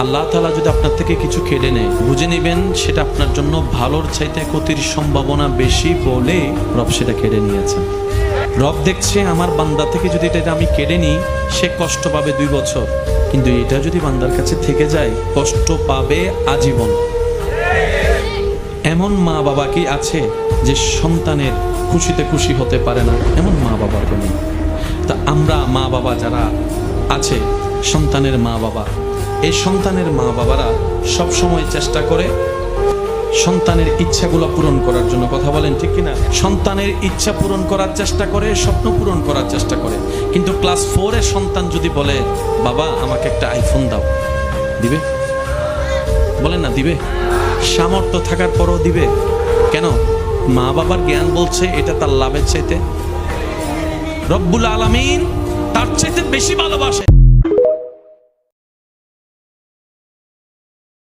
আল্লাহ তাআলা যদি আপনার থেকে কিছু কেড়ে নেয়, বুঝে নেবেন সেটা আপনার জন্য ভালোর চাইতে ক্ষতির সম্ভাবনা বেশি বলে রব সেটা কেড়ে নিয়েছেন। রব দেখছে আমার বান্দা থেকে যদি এটা আমি কেড়ে নিই, সে কষ্ট পাবে 2 বছর, কিন্তু এটা যদি বান্দার কাছে থেকে যায় কষ্ট পাবে আজীবন। এমন মা বাবা কি আছে যে সন্তানের খুশিতে খুশি হতে পারে না? এমন মা বাবা তো নেই। তা আমরা মা বাবা যারা আছে, সন্তানের মা বাবা, এই সন্তানের মা বাবারা সব সময় চেষ্টা করে সন্তানের ইচ্ছাগুলো পূরণ করার জন্য। কথা বলেন ঠিক কিনা? সন্তানের ইচ্ছা পূরণ করার চেষ্টা করে, স্বপ্ন পূরণ করার চেষ্টা করে। কিন্তু ক্লাস 4 এর সন্তান যদি বলে বাবা আমাকে একটা আইফোন দাও, দিবে? বলেন না দিবে? সামর্থ্য থাকার পরও দিবে কেন? মা বাবার জ্ঞান বলছে এটা তার লাভের চাইতে রব্বুল আলামিন তার চাইতে বেশি ভালোবাসে।